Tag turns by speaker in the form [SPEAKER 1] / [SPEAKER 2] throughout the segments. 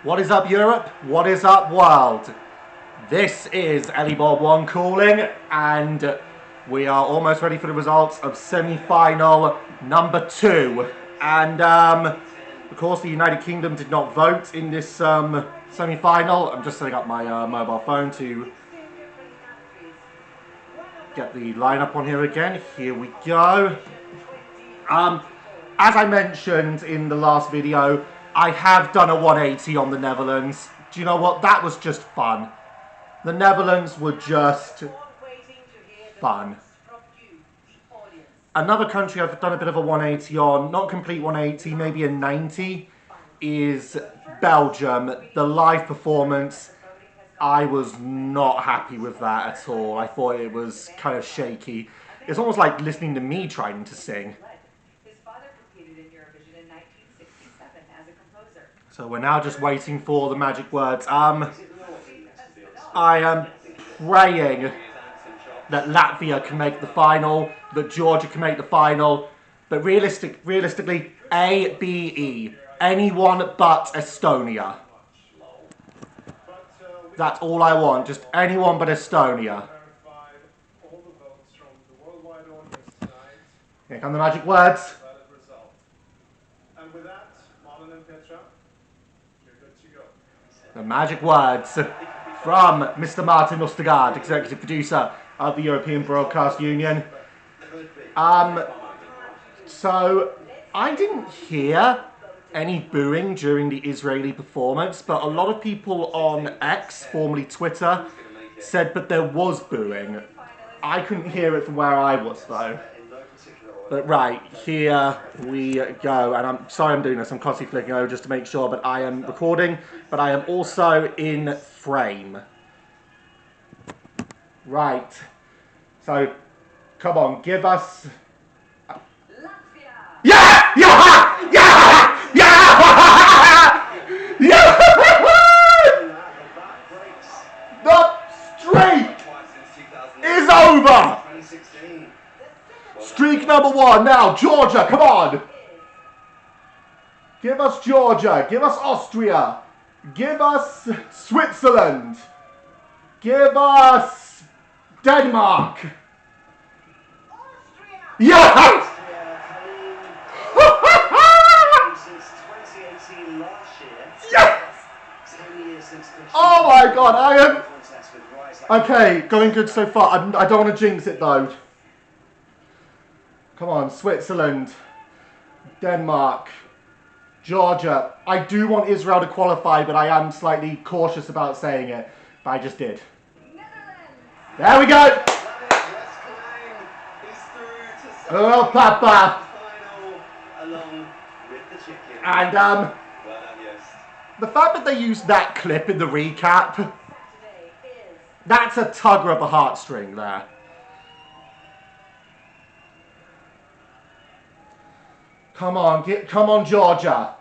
[SPEAKER 1] What is up, Europe? What is up, world? This is Ellibod1 calling, and we are almost ready for the results of semi-final number 2. And of course, the United Kingdom did not vote in this semi-final. I'm just setting up my mobile phone to get the lineup on here again. Here we go. As I mentioned in the last video, I have done a 180 on the Netherlands. Do you know what? That was just fun. The Netherlands were just fun. Another country I've done a bit of a 180 on, not complete 180, maybe a 90, is Belgium. The live performance, I was not happy with that at all. I thought it was kind of shaky. It's almost like listening to me trying to sing.
[SPEAKER 2] His father competed in Eurovision in 1967 as a composer.
[SPEAKER 1] So we're now just waiting for the magic words. I am praying that Latvia can make the final, that Georgia can make the final, but realistically, A, B, E. Anyone but Estonia. That's all I want, just anyone but Estonia. Here come the magic words. The magic words from Mr. Martin Ostergaard, executive producer of the European Broadcast Union. So I didn't hear any booing during the Israeli performance, but a lot of people on X, formerly Twitter, said that there was booing. I couldn't hear it from where I was though. But right, here we go, and I'm sorry I'm doing this, I'm constantly flicking over just to make sure, but I am recording, but I am also in frame. Right, so, come on, give us... Yeah! Yeah! Yeah! Yeah! Yeah! The streak is over! Streak number 1, now, Georgia, come on! Give us Georgia, give us Austria, give us Switzerland, give us Denmark. Yes! Yes! Oh my god, I am... Okay, going good so far. I don't want to jinx it though. Come on, Switzerland, Denmark, Georgia. I do want Israel to qualify, but I am slightly cautious about saying it. But I just did. There we go! Oh, Papa! And, the fact that they used that clip in the recap, that's a tugger of the heartstring there. Come on, come on, Georgia.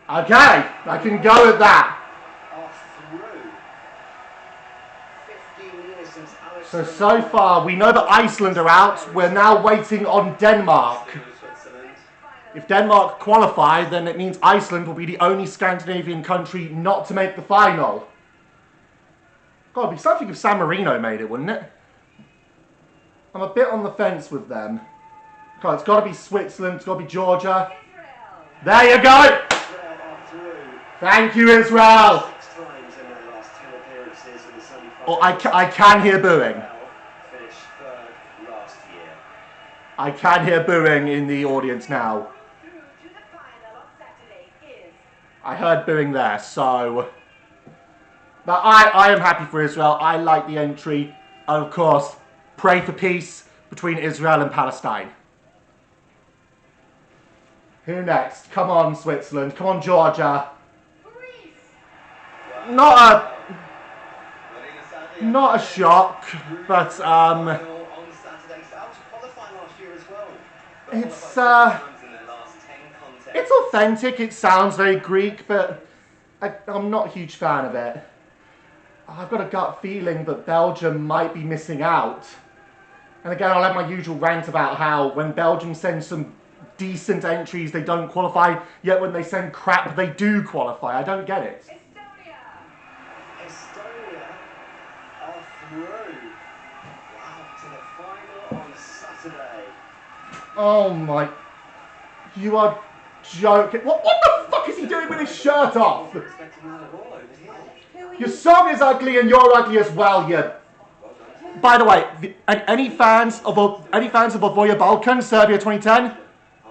[SPEAKER 1] Okay, I can go with that. So far, we know that Iceland are out. We're now waiting on Denmark. If Denmark qualify, then it means Iceland will be the only Scandinavian country not to make the final. God, it'd be something if San Marino made it, wouldn't it? I'm a bit on the fence with them. God, it's got to be Switzerland, it's got to be Georgia. There you go! Thank you, Israel! Oh, I can hear booing. I can hear booing in the audience now. I heard booing there, so... But I am happy for Israel. I like the entry. And of course, pray for peace between Israel and Palestine. Who next? Come on, Switzerland. Come on, Georgia. Not a shock, but it's authentic. It sounds very Greek, but I'm not a huge fan of it. I've got a gut feeling that Belgium might be missing out. And again, I'll have my usual rant about how when Belgium sends some decent entries, they don't qualify, yet when they send crap, they do qualify. I don't get it.
[SPEAKER 3] Estonia are through. Wow, to the final on Saturday.
[SPEAKER 1] Oh my... You are joking. What the fuck is he doing with his shirt off? Your song is ugly and you're ugly as well, you... By the way, any fans of Avoya Balkan, Serbia 2010,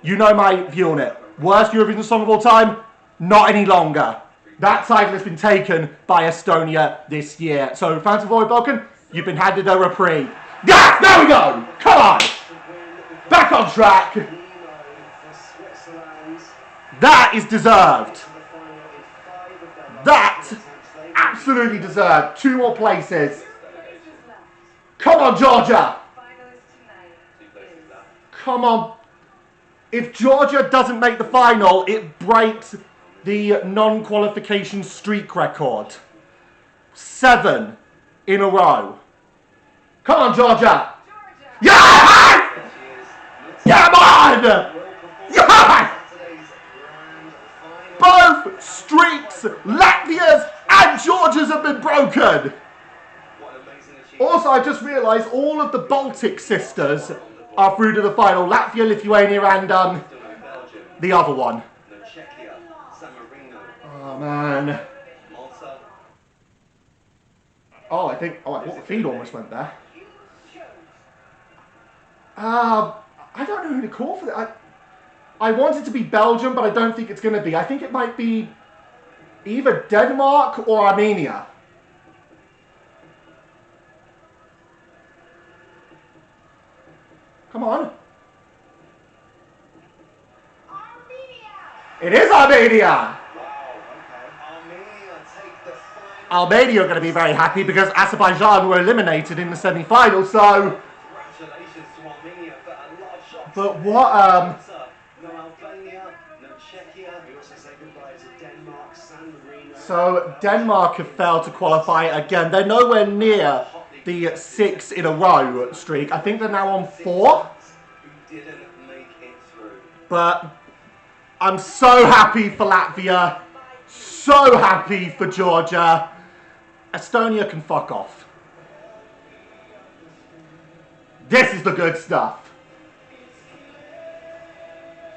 [SPEAKER 1] you know my view on it. Worst Eurovision song of all time? Not any longer. That title has been taken by Estonia this year. So, fans of Avoya Balkan, you've been handed a reprieve. Yeah, there we go! Come on! Back on track! That is deserved. That absolutely deserved. 2 more places. Come on, Georgia! Come on. If Georgia doesn't make the final, it breaks the non-qualification streak record. 7 in a row. Come on, Georgia! Yeah! Come on! Yeah! Both streaks, Latvia's and Georgia's have been broken. Also, I just realised all of the Baltic sisters are through to the final. Latvia, Lithuania, and the other one. Oh, man. Oh, I thought the feed almost went there. I don't know who to call for that. I want it to be Belgium, but I don't think it's going to be. I think it might be either Denmark or Armenia. Come on.
[SPEAKER 2] Armenia!
[SPEAKER 1] It is Armenia!
[SPEAKER 3] Wow, okay. Armenia take the final.
[SPEAKER 1] Albania are going to be very happy because Azerbaijan were eliminated in the semi-final, so...
[SPEAKER 3] Congratulations to Armenia for a lot of shots.
[SPEAKER 1] But what,
[SPEAKER 3] No Albania, no Czechia. We also say goodbye to Denmark, San Marino.
[SPEAKER 1] So, Denmark have failed to qualify again. They're nowhere near the 6 in a row streak. I think they're now on 4.
[SPEAKER 3] Who didn't make it through.
[SPEAKER 1] But I'm so happy for Latvia. So happy for Georgia. Estonia can fuck off. This is the good stuff.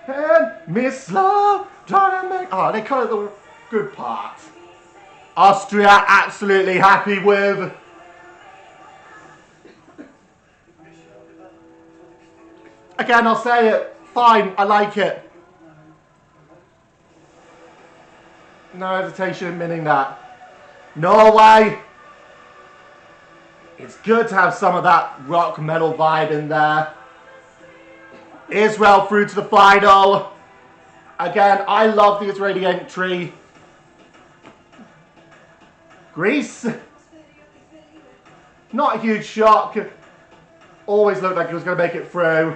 [SPEAKER 1] And Miss Love, trying to make... Oh, they cut the good part. Austria absolutely happy with... Again, I'll say it. Fine, I like it. No hesitation in meaning that. Norway. It's good to have some of that rock metal vibe in there. Israel through to the final. Again, I love the Israeli entry. Greece. Not a huge shock. Always looked like it was going to make it through.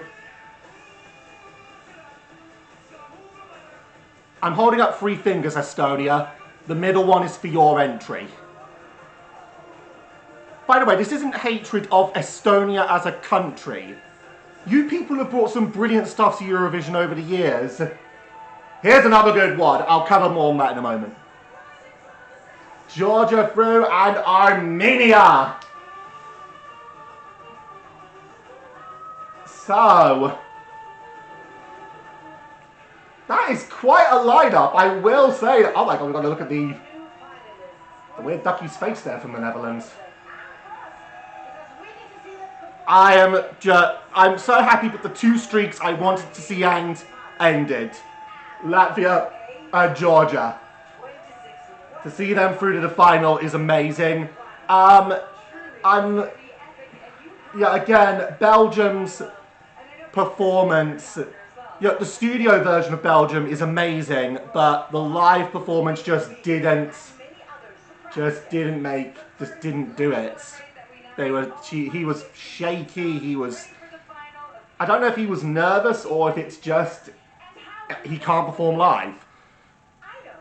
[SPEAKER 1] I'm holding up 3 fingers, Estonia. The middle one is for your entry. By the way, this isn't hatred of Estonia as a country. You people have brought some brilliant stuff to Eurovision over the years. Here's another good one. I'll cover more on that in a moment. Georgia through and Armenia. So... that is quite a lineup, I will say. Oh my god, we've got to look at the weird ducky's face there from the Netherlands. I'm so happy that the 2 streaks I wanted to see ended. Latvia and Georgia. To see them through to the final is amazing. Again, Belgium's performance. Yeah, the studio version of Belgium is amazing, but the live performance just didn't do it. He was shaky, I don't know if he was nervous or if it's just, he can't perform live.
[SPEAKER 2] I know,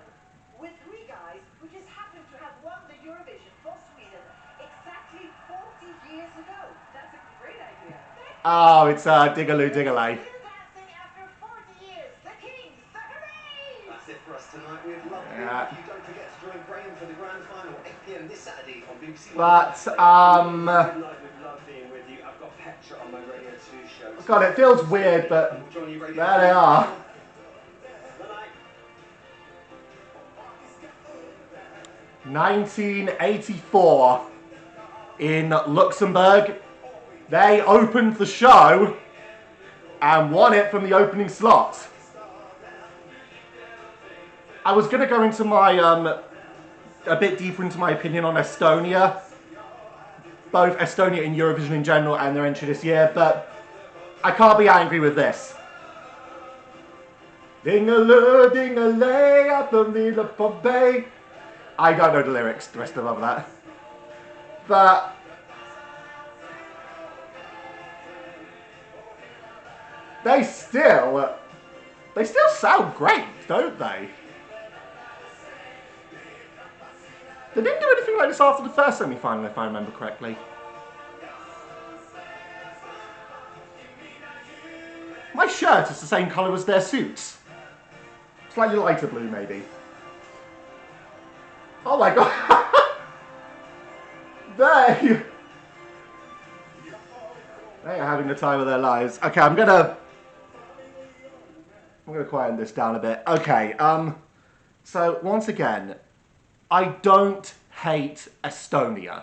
[SPEAKER 2] with 3 guys who just happened to have won the Eurovision for Sweden exactly 40 years ago. That's a great idea.
[SPEAKER 1] Oh, it's Digaloo Digalay.
[SPEAKER 2] Dancing after 40
[SPEAKER 3] that's it for us tonight. We'd love to
[SPEAKER 1] Yeah.
[SPEAKER 3] if you don't forget to join Graham for the grand final, 8 p.m. this Saturday on BBC.
[SPEAKER 1] But,
[SPEAKER 3] Good night, we've loved being with you. I've got Petra on my Radio 2 show.
[SPEAKER 1] God, it feels weird, but
[SPEAKER 3] Join you, Radio
[SPEAKER 1] there they are.
[SPEAKER 3] Good night.
[SPEAKER 1] 1984 in Luxembourg. They opened the show and won it from the opening slot. I was going to go into my, a bit deeper into my opinion on Estonia. Both Estonia and Eurovision in general and their entry this year, but I can't be angry with this. Ding-a-loo, ding-a-lay, up the middle of bay. I don't know the lyrics, the rest of them that. But they still sound great, don't they? They didn't do anything like this after the first semi-final, if I remember correctly. My shirt is the same colour as their suits. Slightly lighter blue, maybe. Oh my god! They are having the time of their lives. Okay, I'm gonna quieten this down a bit. Okay, so once again, I don't hate Estonia.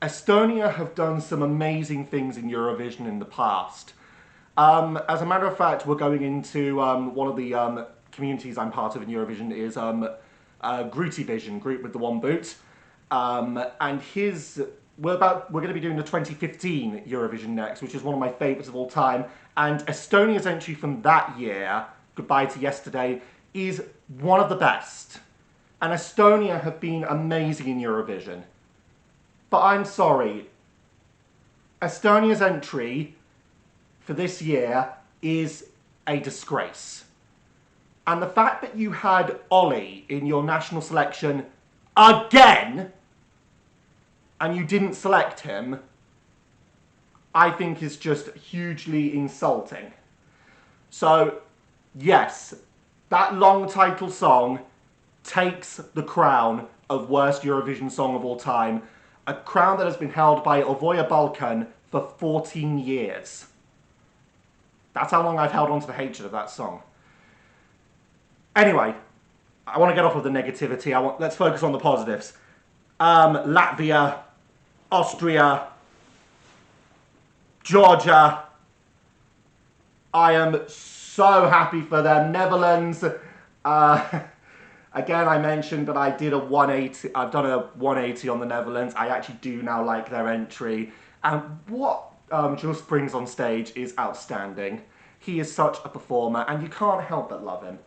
[SPEAKER 1] Estonia have done some amazing things in Eurovision in the past. As a matter of fact, we're going into one of the communities I'm part of in Eurovision is Grutivision, group with the one boot, and we're going to be doing the 2015 Eurovision next, which is one of my favourites of all time. And Estonia's entry from that year, Goodbye to Yesterday, is one of the best. And Estonia have been amazing in Eurovision. But I'm sorry, Estonia's entry for this year is a disgrace. And the fact that you had Ollie in your national selection again, and you didn't select him, I think is just hugely insulting. So, yes, that long title song takes the crown of worst Eurovision song of all time, a crown that has been held by Ellibod1's for 14 years. That's how long I've held on to the hatred of that song. Anyway, I want to get off of the negativity. Let's focus on the positives. Latvia, Austria, Georgia. I am so happy for them. Netherlands. Again, I mentioned that I did a 180. I've done a 180 on the Netherlands. I actually do now like their entry. And what Jules brings on stage is outstanding. He is such a performer, and you can't help but love him.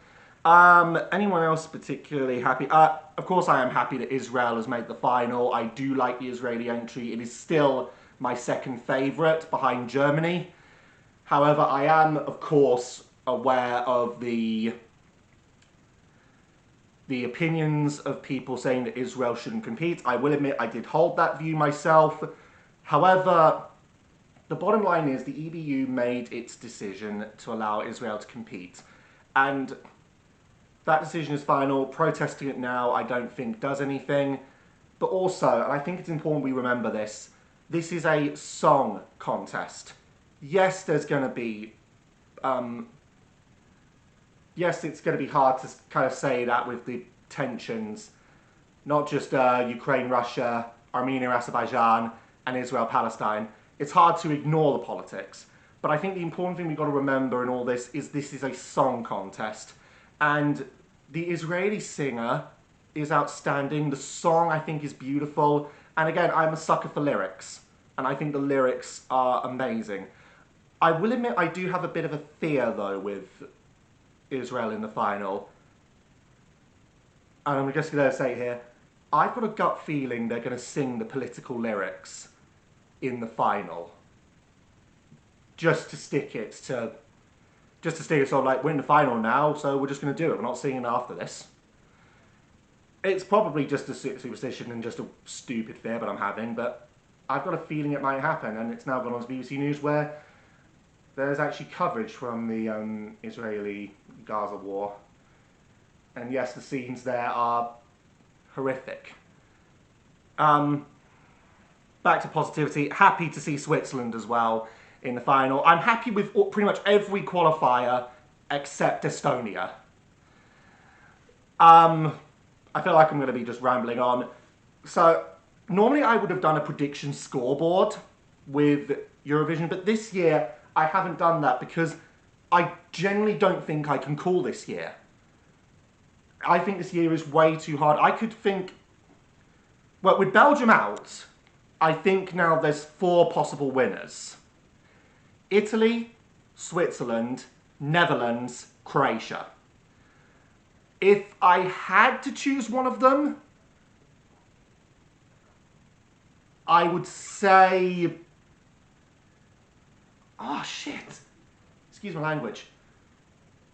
[SPEAKER 1] Anyone else particularly happy? Of course I am happy that Israel has made the final. I do like the Israeli entry. It is still my second favourite behind Germany. However, I am, of course, aware of the opinions of people saying that Israel shouldn't compete. I will admit I did hold that view myself. However, the bottom line is the EBU made its decision to allow Israel to compete. And that decision is final. Protesting it now, I don't think does anything. But also, and I think it's important we remember this is a song contest. Yes, there's going to be... yes, it's going to be hard to kind of say that with the tensions. Not just Ukraine, Russia, Armenia, Azerbaijan, and Israel, Palestine. It's hard to ignore the politics. But I think the important thing we've got to remember in all this is a song contest. And the Israeli singer is outstanding. The song, I think, is beautiful. And again, I'm a sucker for lyrics. And I think the lyrics are amazing. I will admit I do have a bit of a fear, though, with Israel in the final. And I'm just going to say here, I've got a gut feeling they're going to sing the political lyrics in the final. Just to stick it sort of like, we're in the final now, so we're just going to do it. We're not singing after this. It's probably just a superstition and just a stupid fear that I'm having, but I've got a feeling it might happen, and it's now gone on to BBC News where there's actually coverage from the Israeli-Gaza war. And yes, the scenes there are horrific. Back to positivity. Happy to see Switzerland as well in the final. I'm happy with pretty much every qualifier except Estonia. I feel like I'm going to be just rambling on. So, normally I would have done a prediction scoreboard with Eurovision, but this year I haven't done that because I generally don't think I can call this year. I think this year is way too hard. I could think, well, with Belgium out, I think now there's 4 possible winners. Italy, Switzerland, Netherlands, Croatia. If I had to choose one of them, I would say... Oh, shit. Excuse my language.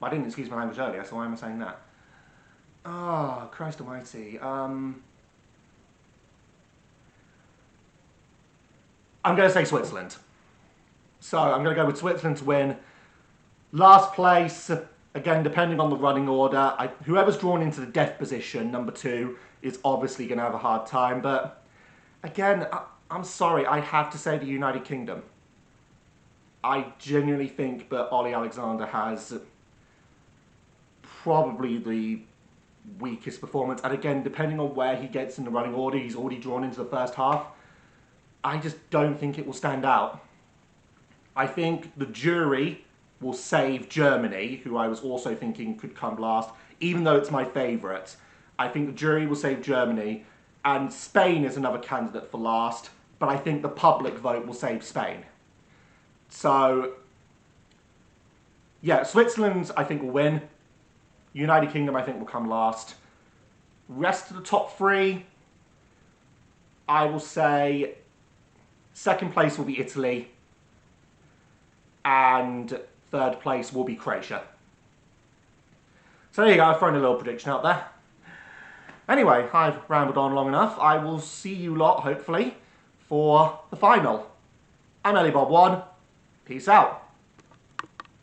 [SPEAKER 1] I didn't excuse my language earlier, so why am I saying that? Oh, Christ almighty. I'm going to say Switzerland. So, I'm going to go with Switzerland to win. Last place, again, depending on the running order, whoever's drawn into the death position, number 2, is obviously going to have a hard time. But, again, I'm sorry, I have to say the United Kingdom. I genuinely think that Ollie Alexander has probably the weakest performance. And again, depending on where he gets in the running order, he's already drawn into the first half. I just don't think it will stand out. I think the jury will save Germany, who I was also thinking could come last, even though it's my favourite. I think the jury will save Germany, and Spain is another candidate for last, but I think the public vote will save Spain. So, yeah, Switzerland I think will win. United Kingdom I think will come last. Rest of the top 3, I will say second place will be Italy, and third place will be Croatia. So there you go, I've thrown a little prediction out there. Anyway, I've rambled on long enough. I will see you lot, hopefully, for the final. I'm Ellibod1. Peace out.